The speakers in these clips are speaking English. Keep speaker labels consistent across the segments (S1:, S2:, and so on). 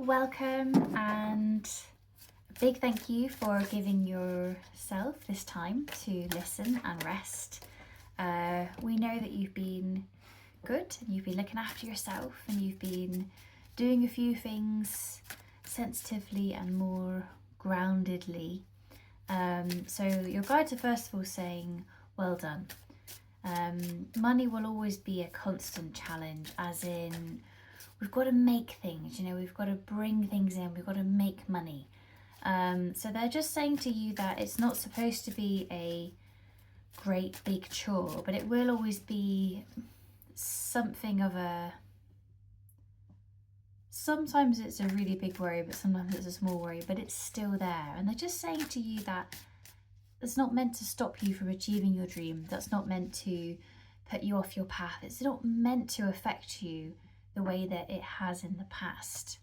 S1: welcome and a big thank you for giving yourself this time to listen and rest. We know that you've been good and you've been looking after yourself and you've been doing a few things sensitively and more groundedly. So your guides are first of all saying, well done. Money will always be a constant challenge, as in we've got to make things, we've got to bring things in, we've got to make money. So they're just saying to you that it's not supposed to be a great big chore, but it will always be something of a, sometimes it's a really big worry, but sometimes it's a small worry, but it's still there. And they're just saying to you that it's not meant to stop you from achieving your dream. That's not meant to put you off your path. It's not meant to affect you the way that it has in the past.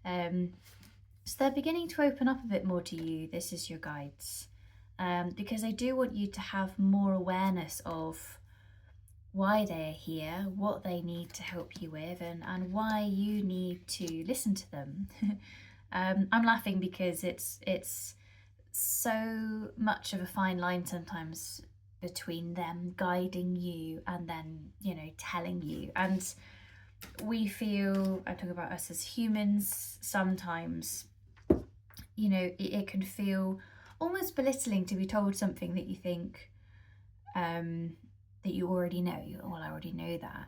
S1: So they're beginning to open up a bit more to you. This is your guides. Because they do want you to have more awareness of why they're here, what they need to help you with, and why you need to listen to them. I'm laughing because it's so much of a fine line sometimes between them guiding you and then, telling you. And we feel, I talk about us as humans, sometimes, it can feel almost belittling to be told something that you think that you already know. Well, I already know that.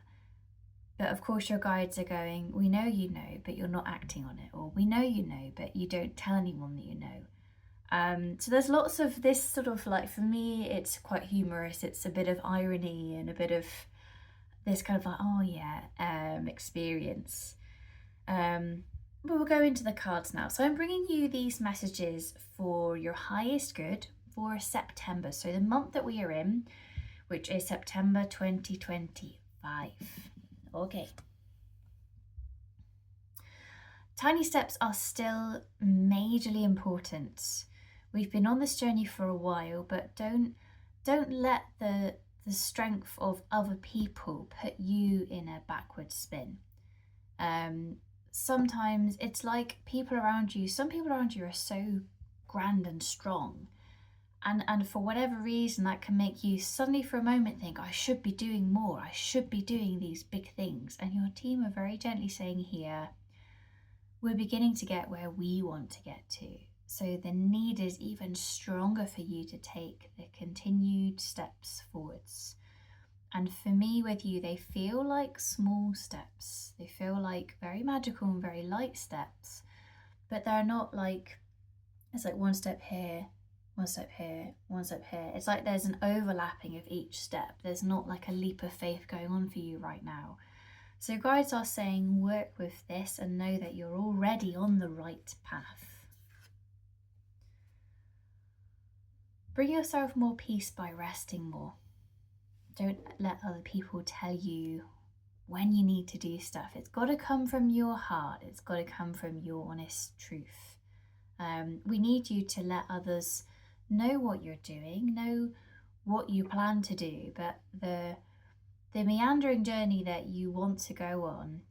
S1: But of course your guides are going, we know you know, but you're not acting on it. Or we know you know, but you don't tell anyone that you know. So there's lots of this sort of, like, for me, it's quite humorous. It's a bit of irony and a bit of this kind of like, oh yeah, experience. But we'll go into the cards now. So I'm bringing you these messages for your highest good for September. So the month that we are in, which is September 2025. Okay. Tiny steps are still majorly important. We've been on this journey for a while, but don't let the strength of other people put you in a backward spin. Sometimes it's like some people around you are so grand and strong, and for whatever reason that can make you suddenly for a moment think, I should be doing more, I should be doing these big things. And your team are very gently saying here, we're beginning to get where we want to get to. So the need is even stronger for you to take the continued steps forwards. And for me with you, they feel like small steps. They feel like very magical and very light steps, but they're not like, it's like one step here, one step here, one step here. It's like there's an overlapping of each step. There's not like a leap of faith going on for you right now. So guides are saying, work with this and know that you're already on the right path. Bring yourself more peace by resting more. Don't let other people tell you when you need to do stuff. It's got to come from your heart. It's got to come from your honest truth. We need you to let others know what you're doing, know what you plan to do, but the meandering journey that you want to go on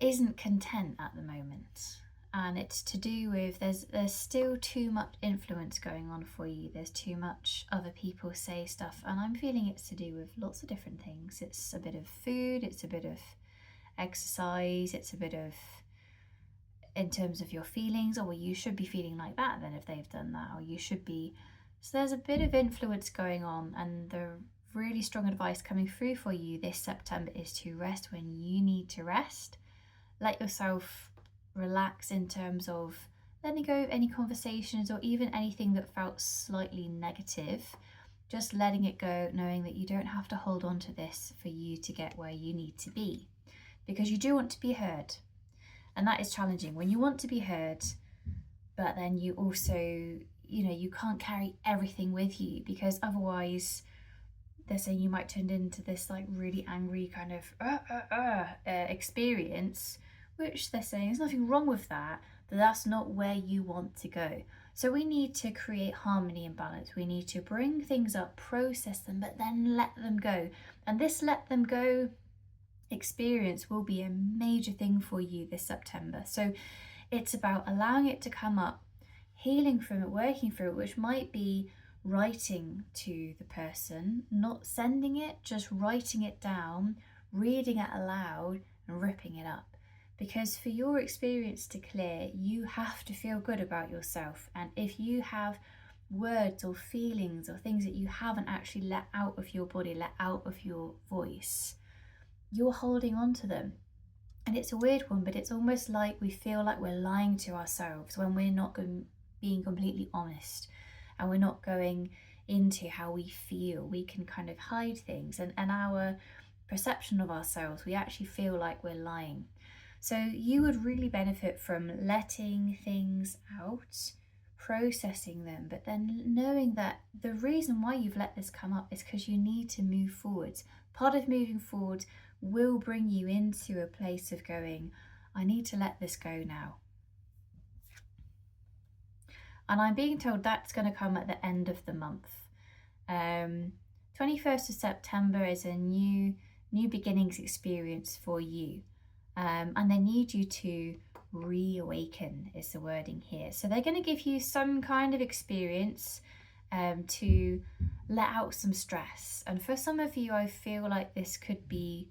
S1: isn't content at the moment. And it's to do with, there's still too much influence going on for you. There's too much other people say stuff, and I'm feeling it's to do with lots of different things. It's a bit of food, it's a bit of exercise, it's a bit of, in terms of your feelings, or well, you should be feeling like that then if they've done that, or you should be. So there's a bit of influence going on, and the really strong advice coming through for you this September is to rest when you need to rest. Let yourself relax in terms of letting go of any conversations or even anything that felt slightly negative. Just letting it go, knowing that you don't have to hold on to this for you to get where you need to be, because you do want to be heard. And that is challenging when you want to be heard, but then you also, you can't carry everything with you, because otherwise they're saying you might turn into this like really angry kind of experience, which they're saying there's nothing wrong with that, but that's not where you want to go. So we need to create harmony and balance. We need to bring things up, process them, but then let them go. And this let them go experience will be a major thing for you this September. So it's about allowing it to come up, healing from it, working through it, which might be writing to the person, not sending it, just writing it down, reading it aloud and ripping it up. Because for your experience to clear, you have to feel good about yourself. And if you have words or feelings or things that you haven't actually let out of your body, let out of your voice, you're holding on to them. And it's a weird one, but it's almost like we feel like we're lying to ourselves when we're not being completely honest, and we're not going into how we feel. We can kind of hide things, and our perception of ourselves, we actually feel like we're lying. So you would really benefit from letting things out, processing them, but then knowing that the reason why you've let this come up is because you need to move forwards. Part of moving forward will bring you into a place of going, I need to let this go now. And I'm being told that's going to come at the end of the month. 21st of September is a new beginnings experience for you. And they need you to reawaken is the wording here. So they're going to give you some kind of experience to let out some stress. And for some of you, I feel like this could be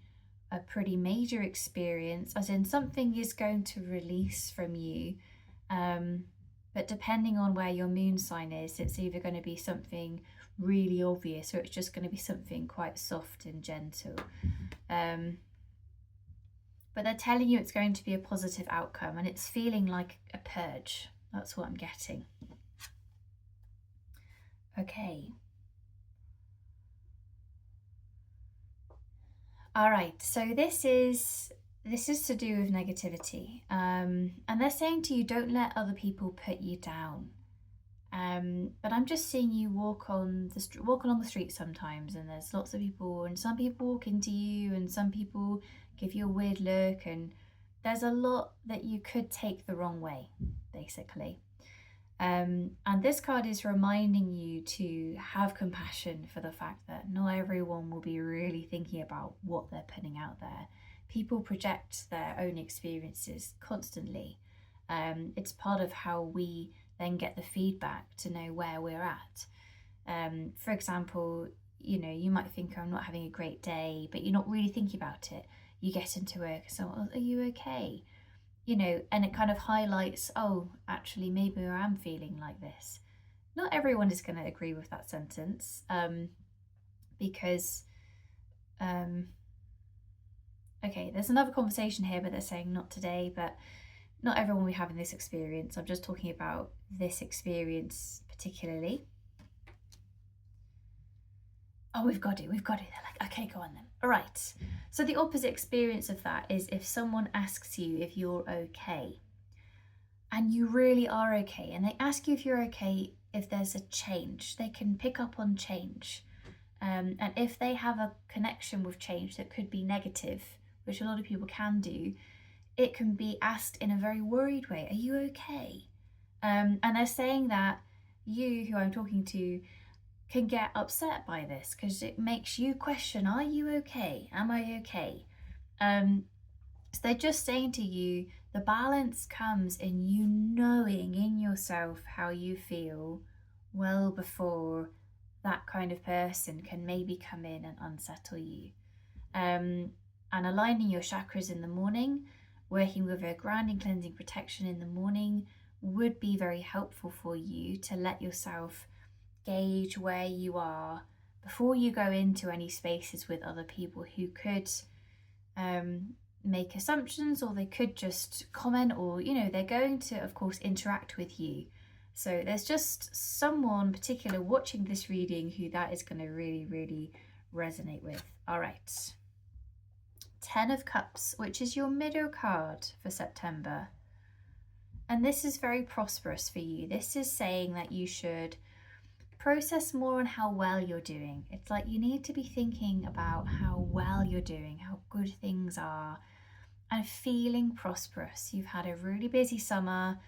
S1: a pretty major experience, as in something is going to release from you. But depending on where your moon sign is, it's either going to be something really obvious or it's just going to be something quite soft and gentle. But they're telling you it's going to be a positive outcome, and it's feeling like a purge. That's what I'm getting. Okay. All right, so this is to do with negativity. And they're saying to you, don't let other people put you down. But I'm just seeing you walk along the street sometimes, and there's lots of people, and some people walk into you, and some people give you a weird look, and there's a lot that you could take the wrong way, basically. And this card is reminding you to have compassion for the fact that not everyone will be really thinking about what they're putting out there. People project their own experiences constantly. It's part of how we then get the feedback to know where we're at. For example, you might think, I'm not having a great day, but you're not really thinking about it. You get into work and so, are you okay? And it kind of highlights, oh, actually, maybe I am feeling like this. Not everyone is going to agree with that sentence, because, okay, there's another conversation here, but they're saying not today, but not everyone will be having this experience. I'm just talking about this experience particularly. Oh, we've got it. They're like, okay, go on then. All right. So the opposite experience of that is if someone asks you if you're okay, and you really are okay, and they ask you if you're okay, if there's a change, they can pick up on change. And if they have a connection with change that could be negative, which a lot of people can do, it can be asked in a very worried way, are you okay? And they're saying that you, who I'm talking to, can get upset by this because it makes you question, are you okay? Am I okay? So they're just saying to you, the balance comes in you knowing in yourself how you feel well before that kind of person can maybe come in and unsettle you. And aligning your chakras in the morning, working with a grounding, cleansing, protection in the morning would be very helpful for you to let yourself gauge where you are before you go into any spaces with other people who could make assumptions, or they could just comment, or they're going to, of course, interact with you. So there's just someone particular watching this reading who that is going to really, really resonate with. All right. 10 of Cups, which is your middle card for September. And this is very prosperous for you. This is saying that you should process more on how well you're doing. It's like you need to be thinking about how well you're doing, how good things are, and feeling prosperous. You've had a really busy summer.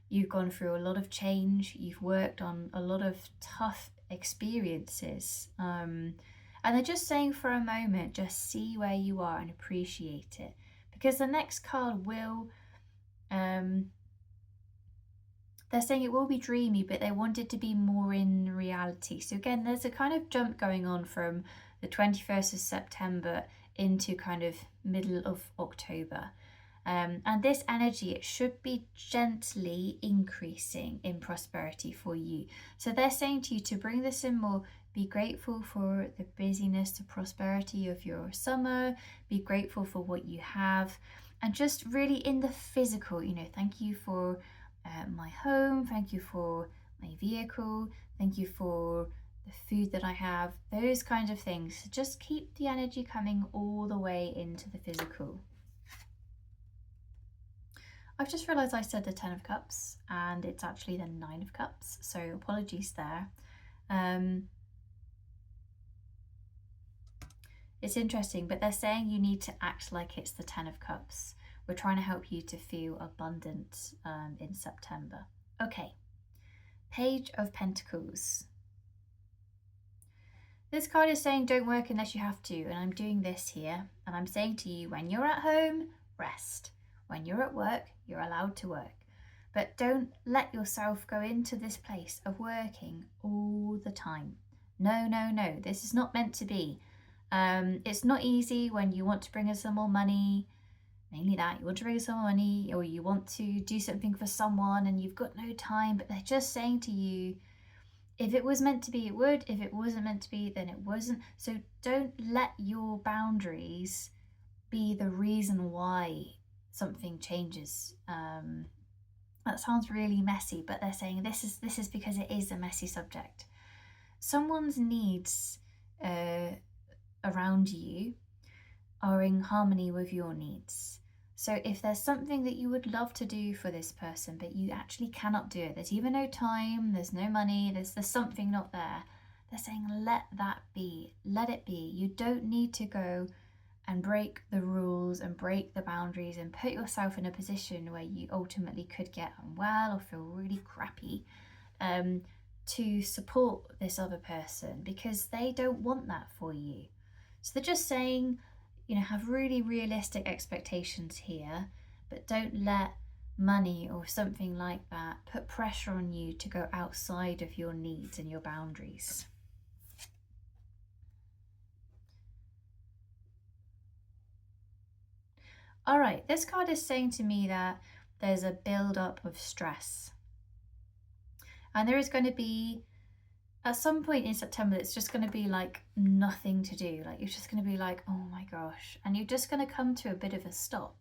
S1: You've gone through a lot of change. You've worked on a lot of tough experiences. And And they're just saying for a moment, just see where you are and appreciate it. Because the next card will, they're saying it will be dreamy, but they want it to be more in reality. So again, there's a kind of jump going on from the 21st of September into kind of middle of October. And this energy, it should be gently increasing in prosperity for you. So they're saying to you to bring this in more, be grateful for the busyness, the prosperity of your summer, be grateful for what you have, and just really in the physical, thank you for my home, thank you for my vehicle, thank you for the food that I have, those kinds of things. Just keep the energy coming all the way into the physical. I've just realised I said the 10 of Cups and it's actually the 9 of Cups, so apologies there. It's interesting, but they're saying you need to act like it's the 10 of Cups. We're trying to help you to feel abundant in September. Okay, Page of Pentacles. This card is saying don't work unless you have to, and I'm doing this here, and I'm saying to you, when you're at home, rest. When you're at work, you're allowed to work. But don't let yourself go into this place of working all the time. No, no, no, this is not meant to be. It's not easy when you want to bring in some more money, mainly that, you want to bring in some more money, or you want to do something for someone and you've got no time, but they're just saying to you, if it was meant to be, it would. If it wasn't meant to be, then it wasn't. So don't let your boundaries be the reason why something changes. That sounds really messy, but they're saying this is because it is a messy subject. Someone's needs around you are in harmony with your needs. So if there's something that you would love to do for this person, but you actually cannot do it, there's either no time, there's no money, there's something not there, they're saying let that be, let it be. You don't need to go and break the rules and break the boundaries and put yourself in a position where you ultimately could get unwell or feel really crappy to support this other person, because they don't want that for you. So they're just saying, have really realistic expectations here, but don't let money or something like that put pressure on you to go outside of your needs and your boundaries. All right, this card is saying to me that there's a build-up of stress. And there is going to be, at some point in September, it's just going to be like nothing to do. Like you're just going to be like, oh my gosh. And you're just going to come to a bit of a stop.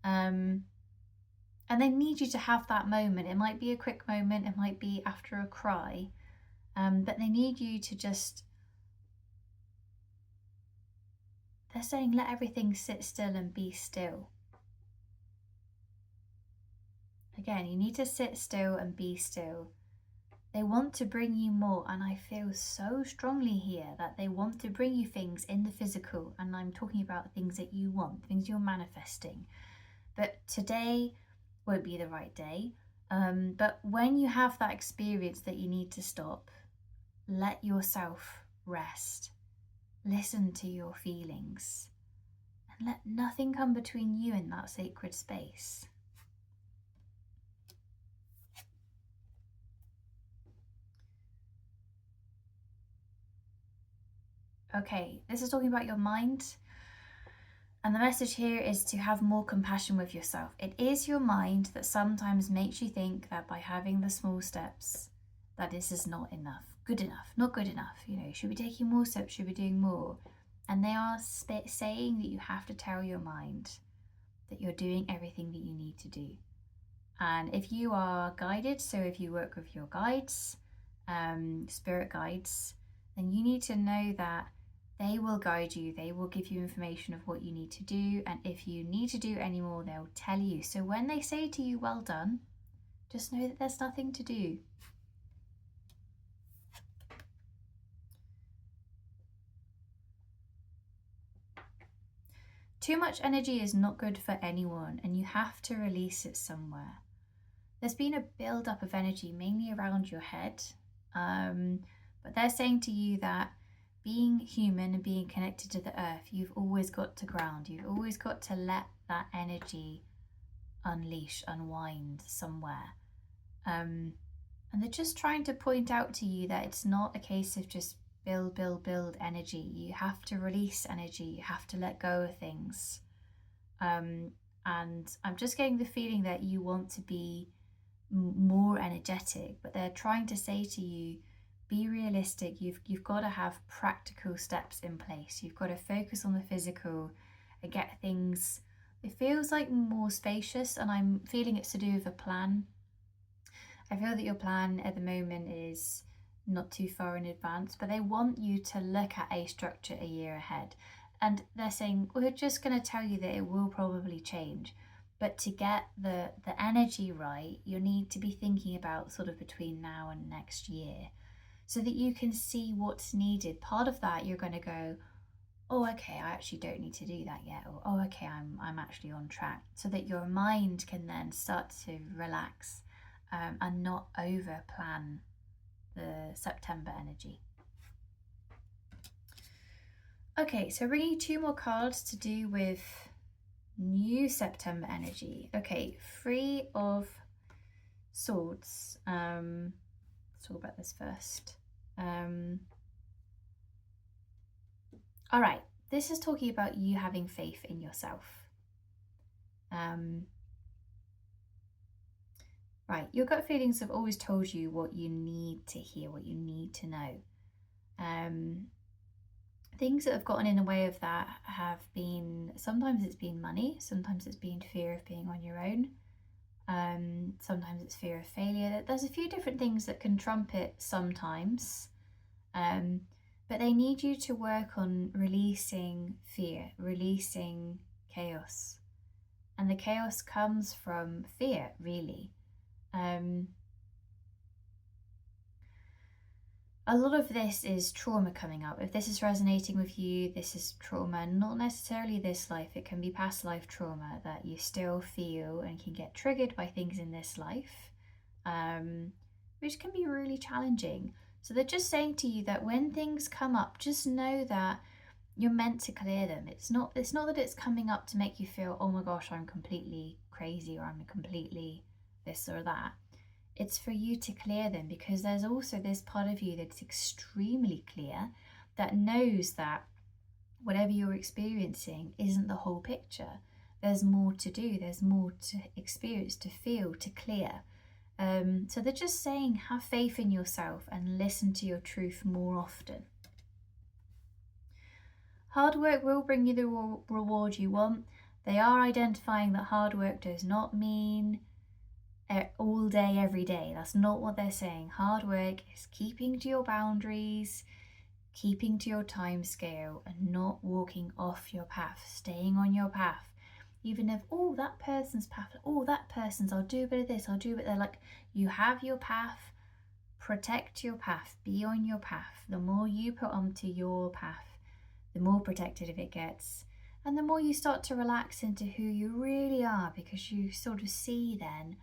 S1: And they need you to have that moment. It might be a quick moment. It might be after a cry. But they need you to just, they're saying let everything sit still and be still. Again, you need to sit still and be still. They want to bring you more, and I feel so strongly here that they want to bring you things in the physical, and I'm talking about things that you want, things you're manifesting. But today won't be the right day. But when you have that experience that you need to stop, let yourself rest. Listen to your feelings, and let nothing come between you and that sacred space. Okay, this is talking about your mind. And the message here is to have more compassion with yourself. It is your mind that sometimes makes you think that by having the small steps, that this is not enough, not good enough. Should be taking more steps, should be doing more. And they are saying that you have to tell your mind that you're doing everything that you need to do. And if you are guided, so if you work with your guides, spirit guides, then you need to know that they will guide you, they will give you information of what you need to do, and if you need to do any more, they'll tell you. So when they say to you, well done, just know that there's nothing to do. Too much energy is not good for anyone, and you have to release it somewhere. There's been a build-up of energy, mainly around your head, but they're saying to you that being human and being connected to the earth, you've always got to ground. You've always got to let that energy unleash, unwind somewhere. And they're just trying to point out to you that it's not a case of just build energy. You have to release energy. You have to let go of things. And I'm just getting the feeling that you want to be more energetic, but they're trying to say to you, be realistic. You've got to have practical steps in place. You've got to focus on the physical and get things, it feels like more spacious, and I'm feeling it's to do with a plan. I feel that your plan at the moment is not too far in advance, but they want you to look at a structure a year ahead. And they're saying, we're just going to tell you that it will probably change. But to get the energy right, you need to be thinking about sort of between now and next year, so that you can see what's needed. Part of that, you're going to go, oh, okay, I actually don't need to do that yet. Or, oh, okay, I'm actually on track. So that your mind can then start to relax and not over plan the September energy. Okay, so bringing 2 more cards to do with new September energy. Okay, 3 of Swords. Let's talk about this first. All right, this is talking about you having faith in yourself. Right, your gut feelings have always told you what you need to hear, what you need to know. Things that have gotten in the way of that have been, sometimes it's been money, sometimes it's been fear of being on your own, sometimes it's fear of failure. There's a few different things that can trump it sometimes, but they need you to work on releasing fear, releasing chaos. And the chaos comes from fear, really. A lot of this is trauma coming up. If this is resonating with you, this is trauma, not necessarily this life. It can be past life trauma that you still feel and can get triggered by things in this life, which can be really challenging. So they're just saying to you that when things come up, just know that you're meant to clear them. It's not that it's coming up to make you feel, oh my gosh, I'm completely crazy or I'm completely this or that. It's for you to clear them, because there's also this part of you that's extremely clear, that knows that whatever you're experiencing isn't the whole picture. There's more to do, there's more to experience, to feel, to clear. So they're just saying, have faith in yourself and listen to your truth more often. Hard work will bring you the reward you want. They are identifying that hard work does not mean all day, every day. That's not what they're saying. Hard work is keeping to your boundaries, keeping to your time scale, and not walking off your path, staying on your path. Even if, oh, that person's path, oh, that person's, I'll do a bit of this, I'll do a bit. They're like, you have your path, protect your path, be on your path. The more you put onto your path, the more protected it gets. And the more you start to relax into who you really are, because you sort of see then,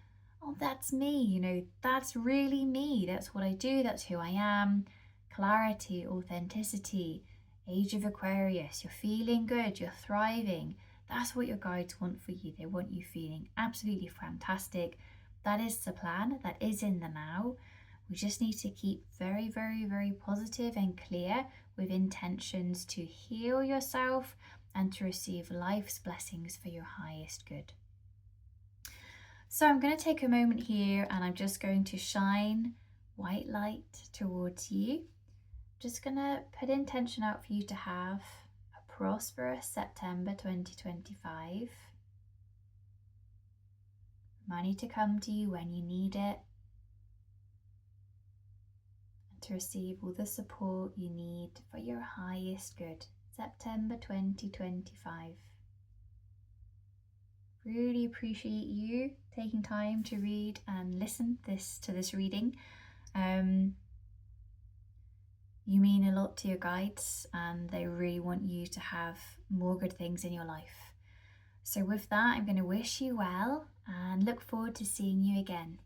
S1: oh, that's me, that's really me. That's what I do. That's who I am. Clarity, authenticity, Age of Aquarius. You're feeling good. You're thriving. That's what your guides want for you. They want you feeling absolutely fantastic. That is the plan. That is in the now. We just need to keep very, very, very positive and clear with intentions to heal yourself and to receive life's blessings for your highest good. So I'm going to take a moment here and I'm just going to shine white light towards you. Just going to put intention out for you to have a prosperous September 2025. Money to come to you when you need it. And to receive all the support you need for your highest good. September 2025. Really appreciate you taking time to read and listen to this reading. You mean a lot to your guides, and they really want you to have more good things in your life. So with that, I'm going to wish you well and look forward to seeing you again.